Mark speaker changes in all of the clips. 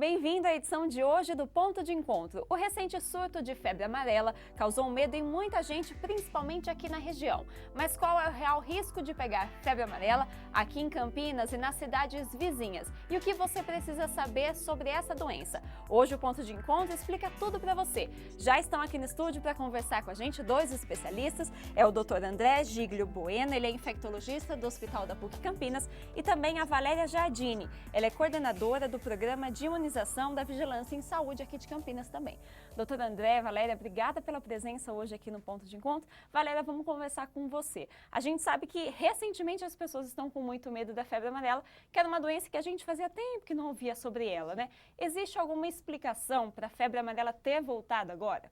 Speaker 1: Bem-vindo à edição de hoje do Ponto de Encontro. O recente surto de febre amarela causou medo em muita gente, principalmente aqui na região. Mas qual é o real risco de pegar febre amarela aqui em Campinas e nas cidades vizinhas? E o que você precisa saber sobre essa doença? Hoje o Ponto de Encontro explica tudo para você. Já estão aqui no estúdio para conversar com a gente dois especialistas. É o Dr. André Giglio Bueno, ele é infectologista do Hospital da PUC Campinas, e também a Valéria Giardini, ela é coordenadora do programa de imunização da Vigilância em Saúde aqui de Campinas também. Doutor André, Valéria, obrigada pela presença hoje aqui no Ponto de Encontro. Valéria, vamos conversar com você. A gente sabe que recentemente as pessoas estão com muito medo da febre amarela, que era uma doença que a gente fazia tempo que não ouvia sobre ela, né? Existe alguma explicação para a febre amarela ter voltado agora?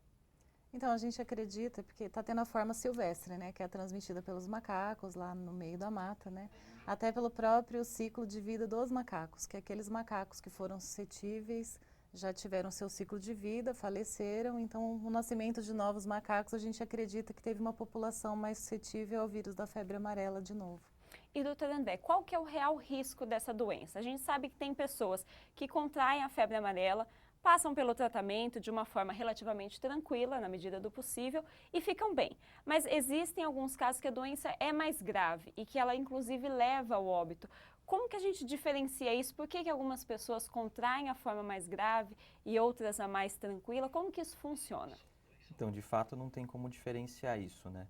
Speaker 2: Então, a gente acredita, porque está tendo a forma silvestre, né, que é transmitida pelos macacos lá no meio da mata, né, até pelo próprio ciclo de vida dos macacos, que aqueles macacos que foram suscetíveis já tiveram seu ciclo de vida, faleceram, então o nascimento de novos macacos, a gente acredita que teve uma população mais suscetível ao vírus da febre amarela de novo.
Speaker 1: E, doutor André, qual que é o real risco dessa doença? A gente sabe que tem pessoas que contraem a febre amarela, passam pelo tratamento de uma forma relativamente tranquila, na medida do possível, e ficam bem. Mas existem alguns casos que a doença é mais grave e que ela, inclusive, leva ao óbito. Como que a gente diferencia isso? Por que algumas pessoas contraem a forma mais grave e outras a mais tranquila? Como que isso funciona?
Speaker 3: Então, de fato, não tem como diferenciar isso, né?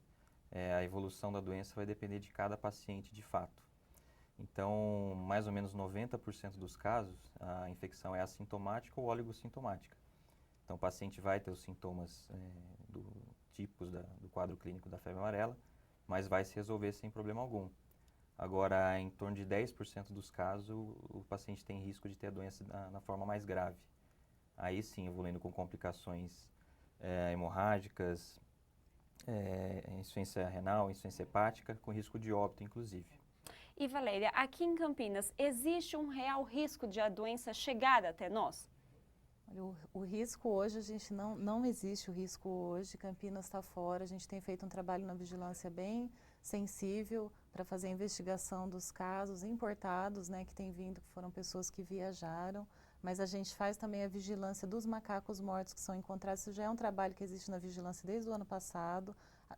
Speaker 3: A evolução da doença vai depender de cada paciente de fato. Então, mais ou menos 90% dos casos, a infecção é assintomática ou oligossintomática. Então, o paciente vai ter os sintomas do quadro clínico da febre amarela, mas vai se resolver sem problema algum. Agora, em torno de 10% dos casos, o paciente tem risco de ter a doença na forma mais grave. Aí sim, evoluindo com complicações hemorrágicas, insuficiência renal, insuficiência hepática, com risco de óbito, inclusive.
Speaker 1: E Valéria, aqui em Campinas, existe um real risco de a doença chegar até nós?
Speaker 2: O risco hoje, a gente não existe o risco hoje, Campinas está fora, a gente tem feito um trabalho na vigilância bem sensível para fazer a investigação dos casos importados, né, que tem vindo, que foram pessoas que viajaram, mas a gente faz também a vigilância dos macacos mortos que são encontrados. Isso já é um trabalho que existe na vigilância desde o ano passado.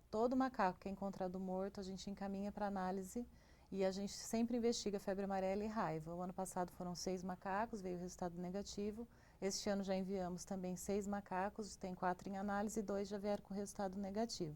Speaker 2: Todo macaco que é encontrado morto, a gente encaminha para análise. E a gente sempre investiga febre amarela e raiva. O ano passado foram 6 macacos, veio o resultado negativo. Este ano já enviamos também 6 macacos, tem 4 em análise e 2 já vieram com resultado negativo.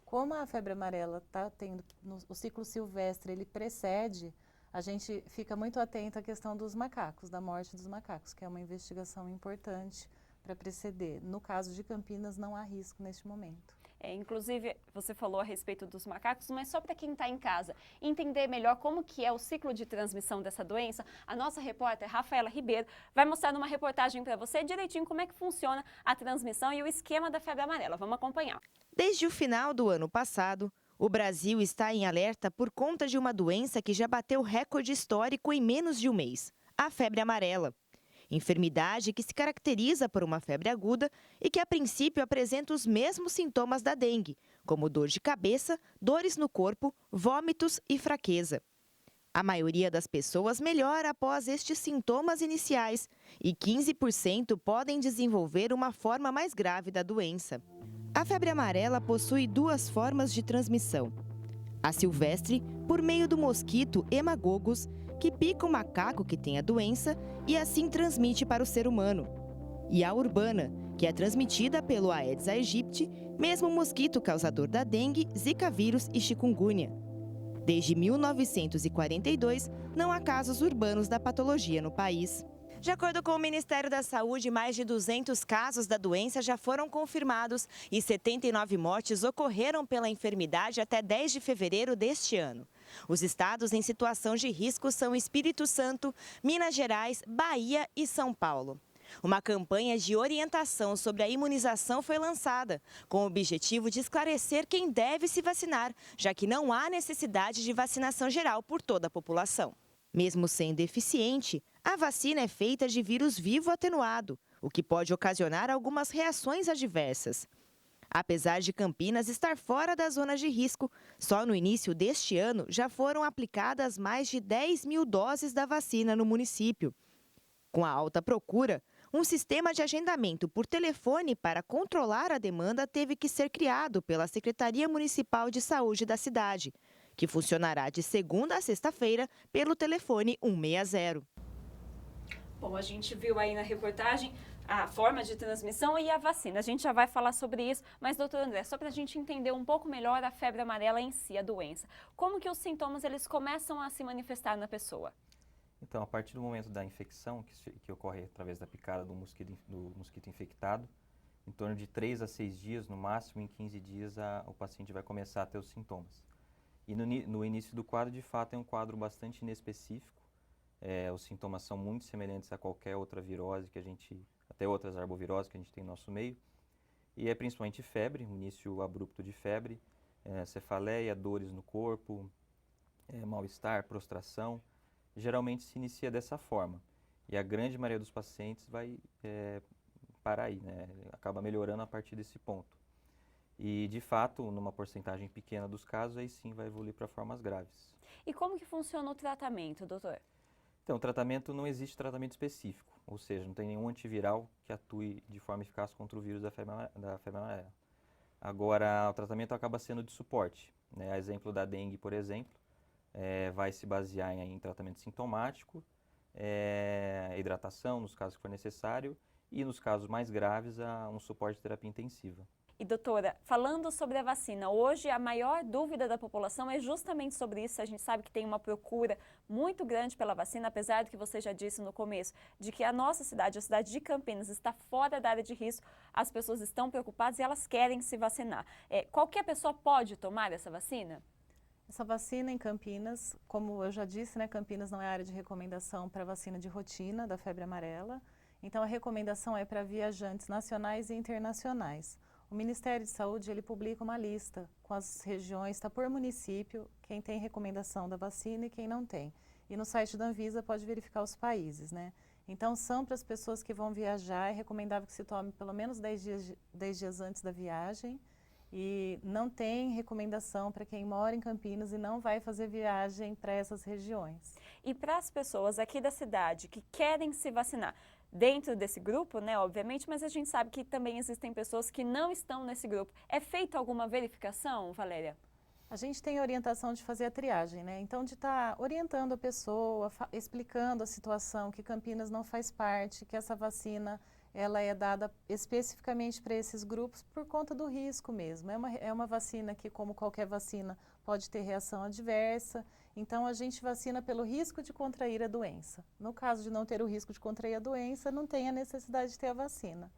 Speaker 2: Como a febre amarela está tendo, o ciclo silvestre, ele precede, a gente fica muito atento à questão dos macacos, da morte dos macacos, que é uma investigação importante para preceder. No caso de Campinas, não há risco neste momento.
Speaker 1: Inclusive, você falou a respeito dos macacos, mas só para quem está em casa entender melhor como que é o ciclo de transmissão dessa doença, a nossa repórter Rafaela Ribeiro vai mostrar numa reportagem para você direitinho como é que funciona a transmissão e o esquema da febre amarela. Vamos acompanhar.
Speaker 4: Desde o final do ano passado, o Brasil está em alerta por conta de uma doença que já bateu recorde histórico em menos de um mês, a febre amarela. Enfermidade que se caracteriza por uma febre aguda e que a princípio apresenta os mesmos sintomas da dengue, como dor de cabeça, dores no corpo, vômitos e fraqueza. A maioria das pessoas melhora após estes sintomas iniciais e 15% podem desenvolver uma forma mais grave da doença. A febre amarela possui 2 formas de transmissão. A silvestre, por meio do mosquito Hemagogos, que pica o macaco que tem a doença e assim transmite para o ser humano. E a urbana, que é transmitida pelo Aedes aegypti, mesmo mosquito causador da dengue, zika vírus e chikungunya. Desde 1942, não há casos urbanos da patologia no país. De acordo com o Ministério da Saúde, mais de 200 casos da doença já foram confirmados e 79 mortes ocorreram pela enfermidade até 10 de fevereiro deste ano. Os estados em situação de risco são Espírito Santo, Minas Gerais, Bahia e São Paulo. Uma campanha de orientação sobre a imunização foi lançada, com o objetivo de esclarecer quem deve se vacinar, já que não há necessidade de vacinação geral por toda a população. Mesmo sendo eficiente, a vacina é feita de vírus vivo atenuado, o que pode ocasionar algumas reações adversas. Apesar de Campinas estar fora da zona de risco, só no início deste ano já foram aplicadas mais de 10 mil doses da vacina no município. Com a alta procura, um sistema de agendamento por telefone para controlar a demanda teve que ser criado pela Secretaria Municipal de Saúde da cidade, que funcionará de segunda a sexta-feira pelo telefone 160.
Speaker 1: Bom, a gente viu aí na reportagem a forma de transmissão e a vacina. A gente já vai falar sobre isso, mas, doutor André, só para a gente entender um pouco melhor a febre amarela em si, a doença. Como que os sintomas eles começam a se manifestar na pessoa?
Speaker 3: Então, a partir do momento da infecção, que ocorre através da picada do mosquito infectado, em torno de 3 a 6 dias, no máximo em 15 dias, o paciente vai começar a ter os sintomas. E no início do quadro, de fato, é um quadro bastante inespecífico. Os sintomas são muito semelhantes a qualquer outra virose até outras arboviroses que a gente tem no nosso meio. E é principalmente febre, um início abrupto de febre, cefaleia, dores no corpo, mal-estar, prostração. Geralmente se inicia dessa forma. E a grande maioria dos pacientes vai parar aí, né? Acaba melhorando a partir desse ponto. E, de fato, numa porcentagem pequena dos casos, aí sim vai evoluir para formas graves.
Speaker 1: E como que funciona o tratamento, doutor?
Speaker 3: Então, o tratamento não existe tratamento específico, ou seja, não tem nenhum antiviral que atue de forma eficaz contra o vírus da febre amarela. Agora, o tratamento acaba sendo de suporte, né? A exemplo da dengue, por exemplo, vai se basear em tratamento sintomático, hidratação, nos casos que for necessário, e nos casos mais graves, um suporte de terapia intensiva.
Speaker 1: E doutora, falando sobre a vacina, hoje a maior dúvida da população é justamente sobre isso. A gente sabe que tem uma procura muito grande pela vacina, apesar do que você já disse no começo, de que a nossa cidade, a cidade de Campinas, está fora da área de risco, as pessoas estão preocupadas e elas querem se vacinar. Qualquer pessoa pode tomar essa vacina?
Speaker 2: Essa vacina em Campinas, como eu já disse, né, Campinas não é área de recomendação para vacina de rotina da febre amarela. Então a recomendação é para viajantes nacionais e internacionais. O Ministério de Saúde ele publica uma lista com as regiões, está por município, quem tem recomendação da vacina e quem não tem. E no site da Anvisa pode verificar os países, né? Então são para as pessoas que vão viajar, é recomendável que se tome pelo menos 10 dias antes da viagem. E não tem recomendação para quem mora em Campinas e não vai fazer viagem para essas regiões.
Speaker 1: E para as pessoas aqui da cidade que querem se vacinar, dentro desse grupo, né, obviamente, mas a gente sabe que também existem pessoas que não estão nesse grupo. É feita alguma verificação, Valéria?
Speaker 2: A gente tem a orientação de fazer a triagem, né? Então, de estar orientando a pessoa, explicando a situação, que Campinas não faz parte, que essa vacina ela é dada especificamente para esses grupos por conta do risco mesmo. É uma vacina que, como qualquer vacina, pode ter reação adversa. Então, a gente vacina pelo risco de contrair a doença. No caso de não ter o risco de contrair a doença, não tem a necessidade de ter a vacina.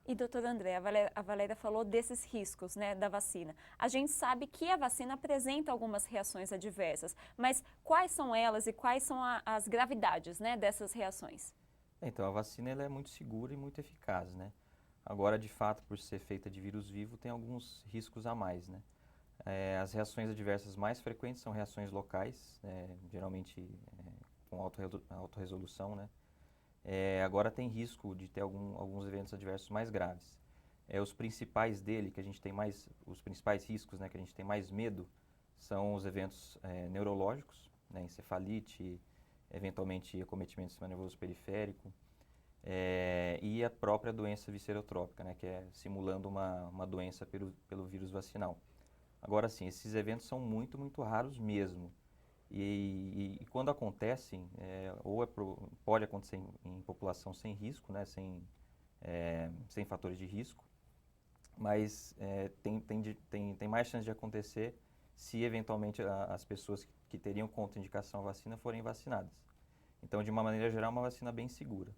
Speaker 1: E, doutor André, a Valéria falou desses riscos, né, da vacina. A gente sabe que a vacina apresenta algumas reações adversas, mas quais são elas e quais são as gravidades, né, dessas reações?
Speaker 3: Então, a vacina ela é muito segura e muito eficaz, né? Agora, de fato, por ser feita de vírus vivo, tem alguns riscos a mais, né? As reações adversas mais frequentes são reações locais, geralmente com alta resolução, né? Agora tem risco de ter alguns eventos adversos mais graves. Os principais dele, que a gente tem os principais riscos, né, que a gente tem mais medo, são os eventos neurológicos, né, encefalite, eventualmente acometimento do sistema nervoso periférico, e a própria doença viscerotrópica, né, que é simulando uma doença pelo vírus vacinal. Agora sim, esses eventos são muito, muito raros mesmo. E quando acontecem, pode acontecer em população sem risco, né, sem fatores de risco, mas tem mais chance de acontecer se eventualmente as pessoas que teriam contraindicação à vacina forem vacinadas. Então, de uma maneira geral, é uma vacina bem segura.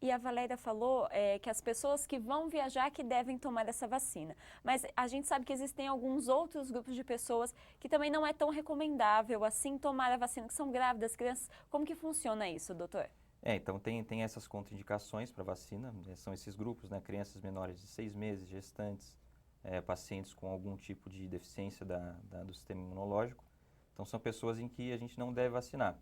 Speaker 1: E a Valéria falou que as pessoas que vão viajar que devem tomar essa vacina. Mas a gente sabe que existem alguns outros grupos de pessoas que também não é tão recomendável assim tomar a vacina, que são grávidas, crianças. Como que funciona isso, doutor?
Speaker 3: Então tem essas contraindicações para vacina, são esses grupos, né, crianças menores de 6 meses, gestantes, pacientes com algum tipo de deficiência do sistema imunológico. Então são pessoas em que a gente não deve vacinar.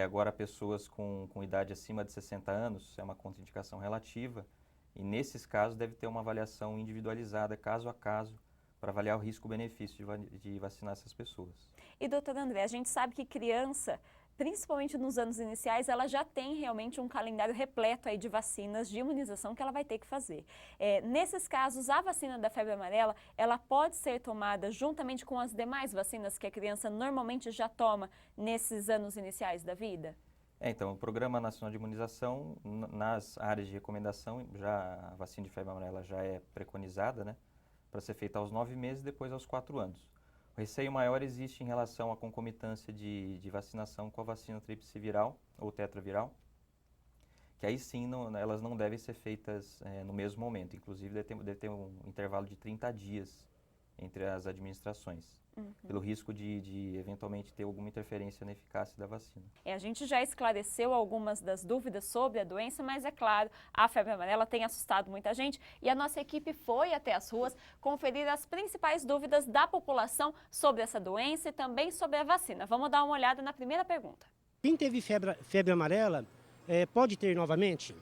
Speaker 3: Agora, pessoas com idade acima de 60 anos, é uma contraindicação relativa, e nesses casos deve ter uma avaliação individualizada, caso a caso, para avaliar o risco-benefício de vacinar essas pessoas.
Speaker 1: E, doutor André, a gente sabe que criança principalmente nos anos iniciais, ela já tem realmente um calendário repleto aí de vacinas de imunização que ela vai ter que fazer. Nesses casos, a vacina da febre amarela, ela pode ser tomada juntamente com as demais vacinas que a criança normalmente já toma nesses anos iniciais da vida?
Speaker 3: Então, o Programa Nacional de Imunização, nas áreas de recomendação, já a vacina de febre amarela já é preconizada, né, para ser feita aos 9 meses e depois aos 4 anos. O receio maior existe em relação à concomitância de vacinação com a vacina tríplice viral ou tetraviral, que aí sim elas não devem ser feitas no mesmo momento, inclusive deve ter um intervalo de 30 dias entre as administrações. Pelo risco de eventualmente ter alguma interferência na eficácia da vacina.
Speaker 1: A gente já esclareceu algumas das dúvidas sobre a doença, mas é claro, a febre amarela tem assustado muita gente e a nossa equipe foi até as ruas conferir as principais dúvidas da população sobre essa doença e também sobre a vacina. Vamos dar uma olhada na primeira pergunta.
Speaker 5: Quem teve febre amarela pode ter novamente?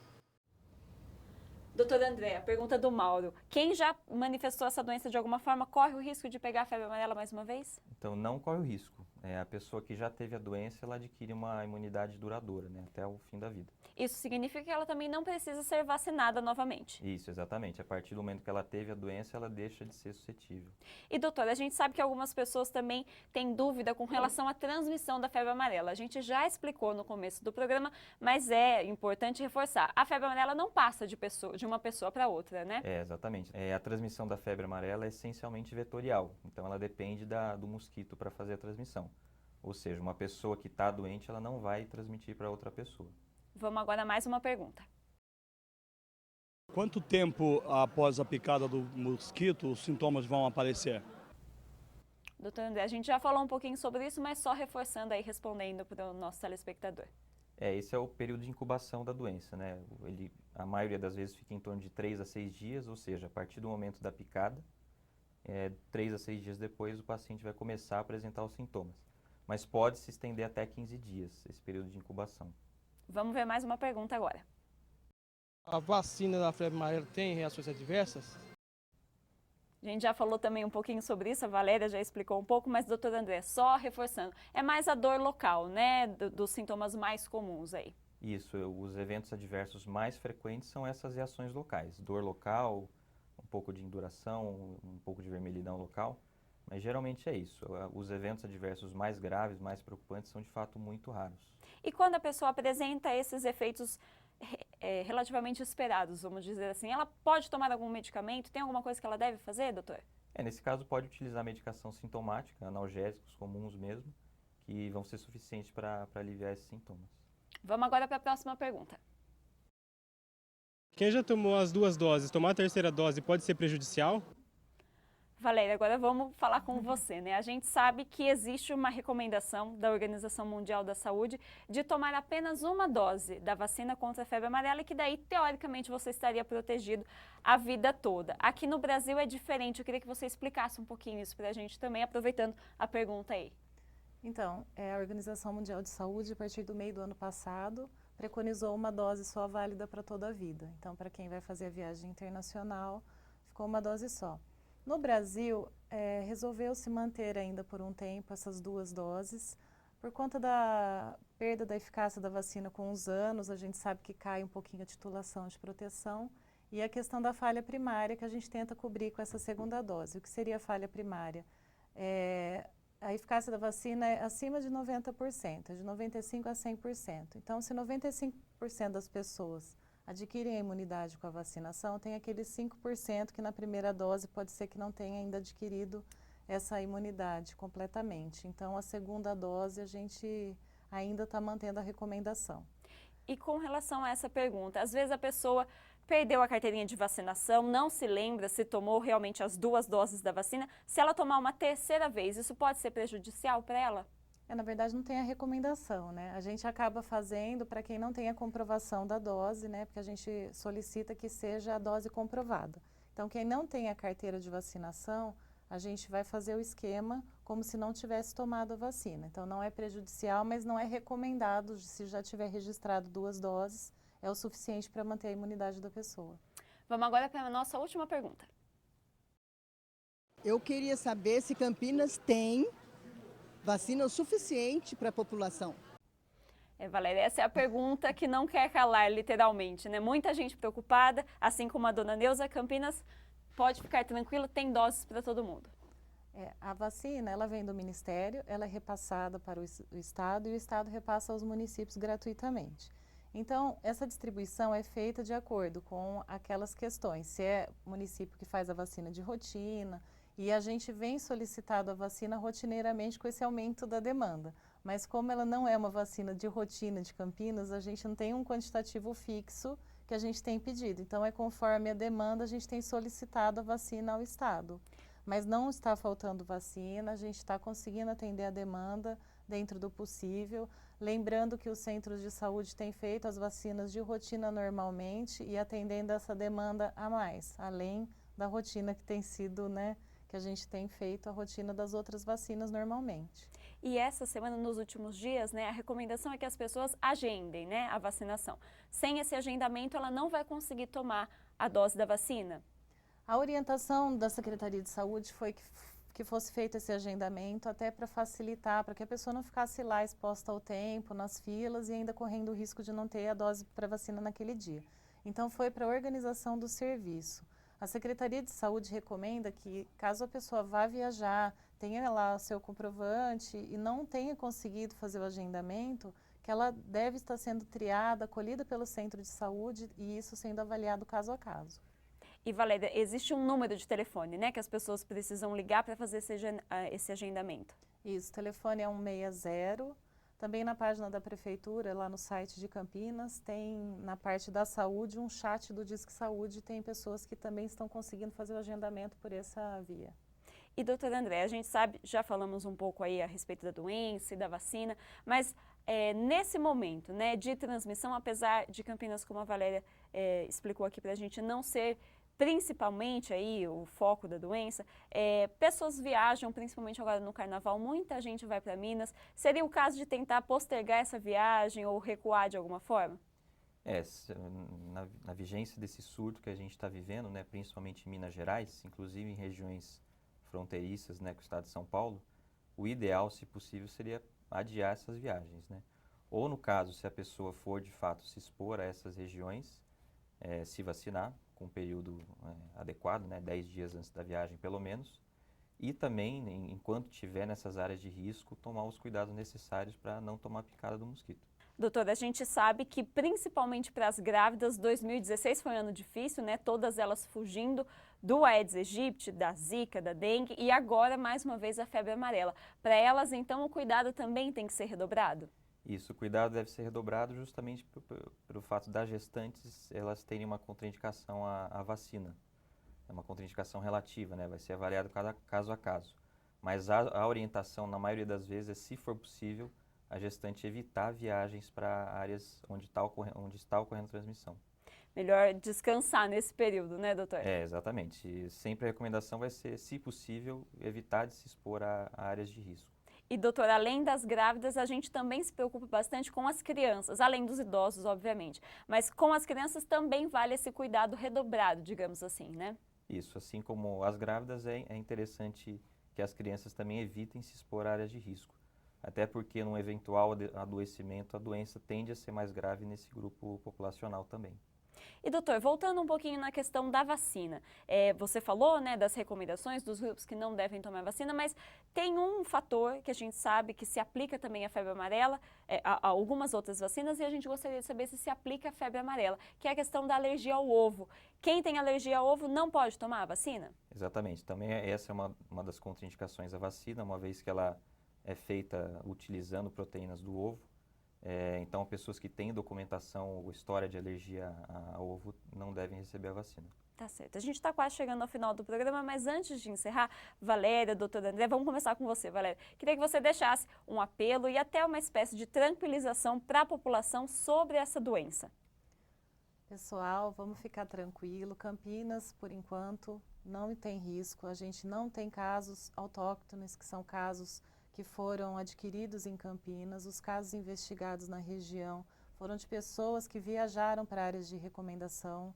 Speaker 1: Doutora Andréa, pergunta do Mauro. Quem já manifestou essa doença de alguma forma corre o risco de pegar a febre amarela mais uma vez?
Speaker 3: Então, não corre o risco. A pessoa que já teve a doença, ela adquire uma imunidade duradoura, né, até o fim da vida.
Speaker 1: Isso significa que ela também não precisa ser vacinada novamente?
Speaker 3: Isso, exatamente. A partir do momento que ela teve a doença, ela deixa de ser suscetível.
Speaker 1: E, doutora, a gente sabe que algumas pessoas também têm dúvida com relação à transmissão da febre amarela. A gente já explicou no começo do programa, mas é importante reforçar. A febre amarela não passa de uma pessoa para outra, né?
Speaker 3: Exatamente. A transmissão da febre amarela é essencialmente vetorial. Então, ela depende do mosquito para fazer a transmissão. Ou seja, uma pessoa que está doente, ela não vai transmitir para outra pessoa.
Speaker 1: Vamos agora a mais uma pergunta.
Speaker 6: Quanto tempo após a picada do mosquito os sintomas vão aparecer?
Speaker 1: Doutor André, a gente já falou um pouquinho sobre isso, mas só reforçando aí, respondendo para o nosso telespectador.
Speaker 3: Esse é o período de incubação da doença, né? A maioria das vezes fica em torno de 3 a 6 dias, ou seja, a partir do momento da picada, 3 a 6 dias depois o paciente vai começar a apresentar os sintomas. Mas pode se estender até 15 dias, esse período de incubação.
Speaker 1: Vamos ver mais uma pergunta agora.
Speaker 7: A vacina da febre amarela tem reações adversas?
Speaker 1: A gente já falou também um pouquinho sobre isso, a Valéria já explicou um pouco, mas, doutor André, só reforçando, é mais a dor local, né, dos sintomas mais comuns aí.
Speaker 3: Isso, os eventos adversos mais frequentes são essas reações locais, dor local, um pouco de induração, um pouco de vermelhidão local, mas geralmente é isso. Os eventos adversos mais graves, mais preocupantes, são de fato muito raros.
Speaker 1: E quando a pessoa apresenta esses efeitos relativamente esperados, vamos dizer assim, ela pode tomar algum medicamento? Tem alguma coisa que ela deve fazer, doutor?
Speaker 3: Nesse caso pode utilizar medicação sintomática, analgésicos comuns mesmo, que vão ser suficientes para aliviar esses sintomas.
Speaker 1: Vamos agora para a próxima pergunta.
Speaker 7: Quem já tomou as 2 doses, tomar a terceira dose pode ser prejudicial?
Speaker 1: Valéria, agora vamos falar com você, né? A gente sabe que existe uma recomendação da Organização Mundial da Saúde de tomar apenas uma dose da vacina contra a febre amarela e que daí, teoricamente, você estaria protegido a vida toda. Aqui no Brasil é diferente, eu queria que você explicasse um pouquinho isso para a gente também, aproveitando a pergunta aí.
Speaker 2: Então, a Organização Mundial de Saúde, a partir do meio do ano passado, preconizou uma dose só válida para toda a vida. Então, para quem vai fazer a viagem internacional, ficou uma dose só. No Brasil, resolveu-se manter ainda por um tempo essas 2 doses. Por conta da perda da eficácia da vacina com os anos, a gente sabe que cai um pouquinho a titulação de proteção. E a questão da falha primária, que a gente tenta cobrir com essa segunda dose. O que seria a falha primária? A eficácia da vacina é acima de 90%, é de 95% a 100%. Então, se 95% das pessoas adquirem a imunidade com a vacinação, tem aqueles 5% que na primeira dose pode ser que não tenha ainda adquirido essa imunidade completamente. Então, a segunda dose a gente ainda está mantendo a recomendação.
Speaker 1: E com relação a essa pergunta, às vezes a pessoa perdeu a carteirinha de vacinação, não se lembra se tomou realmente as 2 doses da vacina, se ela tomar uma terceira vez, isso pode ser prejudicial para ela?
Speaker 2: Na verdade, não tem a recomendação, né? A gente acaba fazendo para quem não tem a comprovação da dose, né? Porque a gente solicita que seja a dose comprovada. Então, quem não tem a carteira de vacinação, a gente vai fazer o esquema como se não tivesse tomado a vacina. Então, não é prejudicial, mas não é recomendado, se já tiver registrado 2 doses, é o suficiente para manter a imunidade da pessoa.
Speaker 1: Vamos agora para a nossa última pergunta.
Speaker 8: Eu queria saber se Campinas tem vacina o suficiente para a população.
Speaker 1: Valéria, essa é a pergunta que não quer calar, literalmente, né? Muita gente preocupada, assim como a dona Neuza. Campinas pode ficar tranquila, tem doses para todo mundo.
Speaker 2: A vacina, ela vem do Ministério, ela é repassada para o Estado e o Estado repassa aos municípios gratuitamente. Então, essa distribuição é feita de acordo com aquelas questões, se é município que faz a vacina de rotina, e a gente vem solicitando a vacina rotineiramente com esse aumento da demanda. Mas como ela não é uma vacina de rotina de Campinas, a gente não tem um quantitativo fixo que a gente tem pedido. Então, é conforme a demanda, a gente tem solicitado a vacina ao Estado. Mas não está faltando vacina, a gente está conseguindo atender a demanda dentro do possível. Lembrando que os centros de saúde têm feito as vacinas de rotina normalmente e atendendo essa demanda a mais, além da rotina que tem sido, né, que a gente tem feito a rotina das outras vacinas normalmente.
Speaker 1: E essa semana, nos últimos dias, né, a recomendação é que as pessoas agendem, né, a vacinação. Sem esse agendamento, ela não vai conseguir tomar a dose da vacina.
Speaker 2: A orientação da Secretaria de Saúde foi que fosse feito esse agendamento até para facilitar, para que a pessoa não ficasse lá exposta ao tempo, nas filas e ainda correndo o risco de não ter a dose para vacina naquele dia. Então foi para a organização do serviço. A Secretaria de Saúde recomenda que, caso a pessoa vá viajar, tenha lá o seu comprovante e não tenha conseguido fazer o agendamento, que ela deve estar sendo triada, acolhida pelo centro de saúde e isso sendo avaliado caso a caso.
Speaker 1: E, Valéria, existe um número de telefone, né, que as pessoas precisam ligar para fazer esse agendamento?
Speaker 2: Isso, o telefone é 160. Também na página da Prefeitura, lá no site de Campinas, tem na parte da saúde um chat do Disque Saúde. Tem pessoas que também estão conseguindo fazer o agendamento por essa via.
Speaker 1: E, doutora André, a gente sabe, já falamos um pouco aí a respeito da doença e da vacina, mas nesse momento, né, de transmissão, apesar de Campinas, como a Valéria explicou aqui para a gente, não ser principalmente aí o foco da doença, pessoas viajam, principalmente agora no Carnaval, muita gente vai para Minas. Seria o caso de tentar postergar essa viagem ou recuar de alguma forma?
Speaker 3: Na vigência desse surto que a gente está vivendo, né, principalmente em Minas Gerais, inclusive em regiões fronteiriças, né, com o estado de São Paulo, o ideal, se possível, seria adiar essas viagens, né? Ou no caso, se a pessoa for de fato se expor a essas regiões, se vacinar com um período adequado, né, 10 dias antes da viagem pelo menos, e também, enquanto estiver nessas áreas de risco, tomar os cuidados necessários para não tomar a picada do mosquito.
Speaker 1: Doutora, a gente sabe que principalmente para as grávidas, 2016 foi um ano difícil, né? Todas elas fugindo do Aedes aegypti, da zika, da dengue e agora mais uma vez a febre amarela. Para elas, então, o cuidado também tem que ser redobrado?
Speaker 3: Isso, o cuidado deve ser redobrado justamente pelo fato das gestantes elas terem uma contraindicação à vacina. É uma contraindicação relativa, né? Vai ser avaliado caso a caso. Mas a orientação, na maioria das vezes, é, se for possível, a gestante evitar viagens para áreas onde está ocorrendo transmissão.
Speaker 1: Melhor descansar nesse período, né, doutor?
Speaker 3: Exatamente. E sempre a recomendação vai ser, se possível, evitar de se expor a áreas de risco.
Speaker 1: E, doutor, além das grávidas, a gente também se preocupa bastante com as crianças, além dos idosos, obviamente. Mas com as crianças também vale esse cuidado redobrado, digamos assim, né?
Speaker 3: Isso, assim como as grávidas, é interessante que as crianças também evitem se expor a áreas de risco. Até porque, num eventual adoecimento, a doença tende a ser mais grave nesse grupo populacional também.
Speaker 1: E, doutor, voltando um pouquinho na questão da vacina, você falou, né, das recomendações dos grupos que não devem tomar vacina, mas tem um fator que a gente sabe que se aplica também à febre amarela, a algumas outras vacinas, e a gente gostaria de saber se aplica à febre amarela, que é a questão da alergia ao ovo. Quem tem alergia ao ovo não pode tomar a vacina?
Speaker 3: Exatamente. Também essa é uma das contraindicações da vacina, uma vez que ela é feita utilizando proteínas do ovo. Então, pessoas que têm documentação ou história de alergia ao ovo não devem receber a vacina.
Speaker 1: Tá certo. A gente está quase chegando ao final do programa, mas antes de encerrar, Valéria, doutora André, vamos começar com você, Valéria. Queria que você deixasse um apelo e até uma espécie de tranquilização para a população sobre essa doença.
Speaker 2: Pessoal, vamos ficar tranquilo. Campinas, por enquanto, não tem risco. A gente não tem casos autóctones, que são casos que foram adquiridos em Campinas. Os casos investigados na região foram de pessoas que viajaram para áreas de recomendação.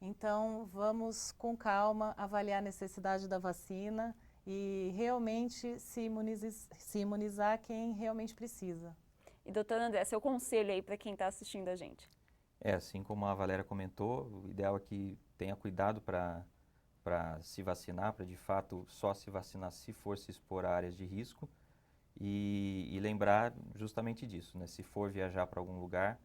Speaker 2: Então, vamos com calma avaliar a necessidade da vacina e realmente se imunizar quem realmente precisa.
Speaker 1: E, doutor André, seu conselho aí para quem está assistindo a gente?
Speaker 3: Assim como a Valéria comentou, o ideal é que tenha cuidado para se vacinar, para de fato só se vacinar se for se expor a áreas de risco e lembrar justamente disso, né? Se for viajar para algum lugar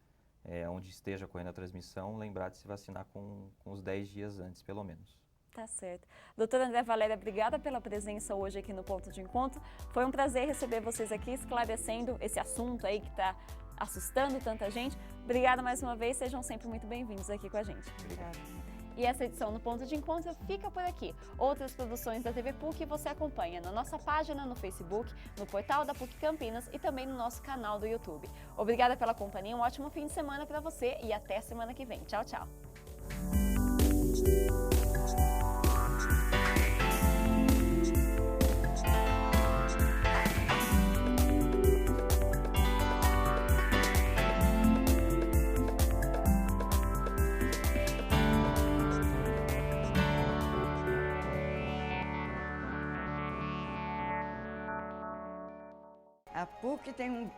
Speaker 3: onde esteja ocorrendo a transmissão, lembrar de se vacinar com uns 10 dias antes, pelo menos.
Speaker 1: Tá certo. Doutora André, Valéria, obrigada pela presença hoje aqui no Ponto de Encontro. Foi um prazer receber vocês aqui, esclarecendo esse assunto aí que está assustando tanta gente. Obrigada mais uma vez, sejam sempre muito bem-vindos aqui com a gente.
Speaker 2: Obrigada.
Speaker 1: E essa edição do Ponto de Encontro fica por aqui. Outras produções da TV PUC você acompanha na nossa página no Facebook, no portal da PUC Campinas e também no nosso canal do YouTube. Obrigada pela companhia, um ótimo fim de semana para você e até semana que vem. Tchau, tchau.
Speaker 8: A PUC tem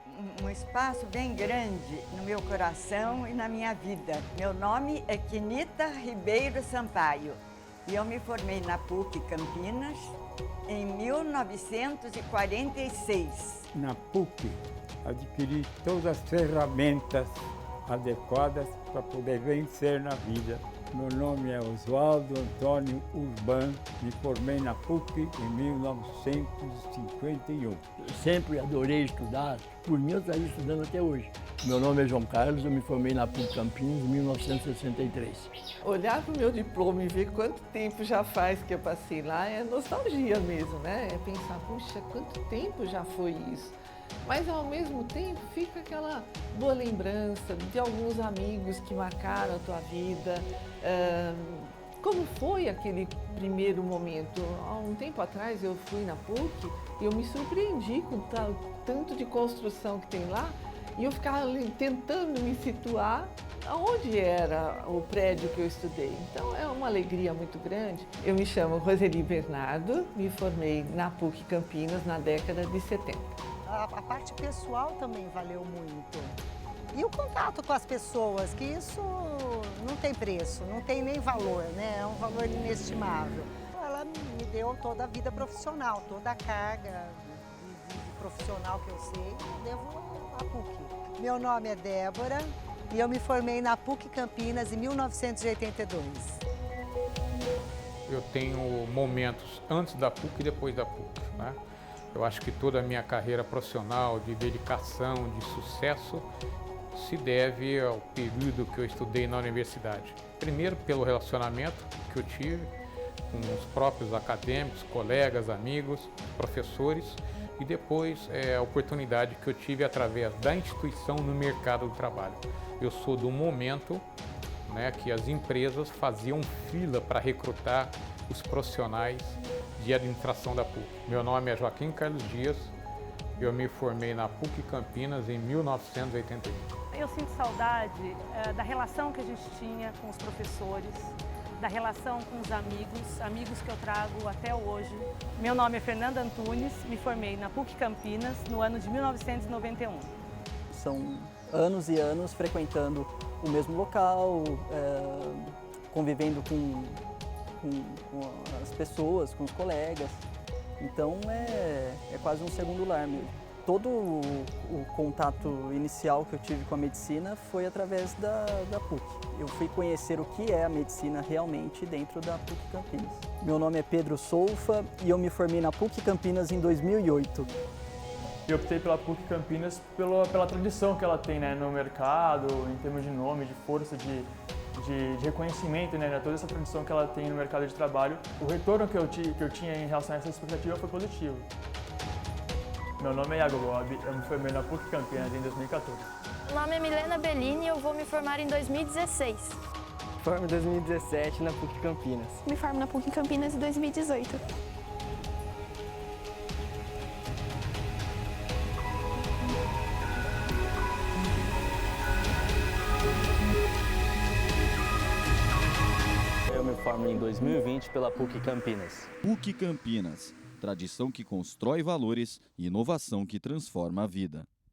Speaker 8: um espaço bem grande no meu coração e na minha vida. Meu nome é Quinita Ribeiro Sampaio e eu me formei na PUC Campinas em 1946.
Speaker 9: Na PUC, adquiri todas as ferramentas adequadas para poder vencer na vida. Meu nome é Oswaldo Antônio Urban, me formei na PUC em 1951.
Speaker 10: Eu sempre adorei estudar, por mim eu estaria estudando até hoje. Meu nome é João Carlos, eu me formei na PUC Campinas em 1963.
Speaker 11: Olhar para o meu diploma e ver quanto tempo já faz que eu passei lá é nostalgia mesmo, né? É pensar, puxa, quanto tempo já foi isso? Mas ao mesmo tempo fica aquela boa lembrança de alguns amigos que marcaram a tua vida. Como foi aquele primeiro momento? Há um tempo atrás eu fui na PUC e eu me surpreendi com o tanto de construção que tem lá e eu ficava tentando me situar aonde era o prédio que eu estudei. Então é uma alegria muito grande. Eu me chamo Roseli Bernardo, me formei na PUC Campinas na década de 70.
Speaker 12: A parte pessoal também valeu muito. E o contato com as pessoas, que isso não tem preço, não tem nem valor, né? É um valor inestimável. Ela me deu toda a vida profissional, toda a carga de profissional que eu sei, eu devo à PUC. Meu nome é Débora e eu me formei na PUC Campinas em 1982.
Speaker 13: Eu tenho momentos antes da PUC e depois da PUC, né? Eu acho que toda a minha carreira profissional, de dedicação, de sucesso, se deve ao período que eu estudei na universidade. Primeiro, pelo relacionamento que eu tive com os próprios acadêmicos, colegas, amigos, professores, e depois a oportunidade que eu tive através da instituição no mercado do trabalho. Eu sou do momento, né, que as empresas faziam fila para recrutar os profissionais de administração da PUC. Meu nome é Joaquim Carlos Dias, eu me formei na PUC Campinas em 1981.
Speaker 14: Eu sinto saudade da relação que a gente tinha com os professores, da relação com os amigos que eu trago até hoje. Meu nome é Fernanda Antunes, me formei na PUC Campinas no ano de 1991.
Speaker 15: São anos e anos frequentando o mesmo local, convivendo com as pessoas, com os colegas. Então é quase um segundo lar mesmo. Todo o contato inicial que eu tive com a medicina foi através da PUC. Eu fui conhecer o que é a medicina realmente dentro da PUC Campinas. Meu nome é Pedro Solfa e eu me formei na PUC Campinas em 2008.
Speaker 16: Eu optei pela PUC Campinas pela tradição que ela tem, né, no mercado, em termos de nome, de força, de reconhecimento, né, toda essa tradição que ela tem no mercado de trabalho. O retorno que eu tinha em relação a essa expectativa foi positivo. Meu nome é Iago Bob, eu me formei na PUC Campinas em 2014.
Speaker 17: Meu nome é Milena Bellini e eu vou me formar em 2016.
Speaker 18: Formo em 2017 na PUC Campinas.
Speaker 17: Me formo na PUC Campinas em 2018.
Speaker 19: Eu me formo em 2020 pela PUC Campinas.
Speaker 20: PUC Campinas, tradição que constrói valores e inovação que transforma a vida.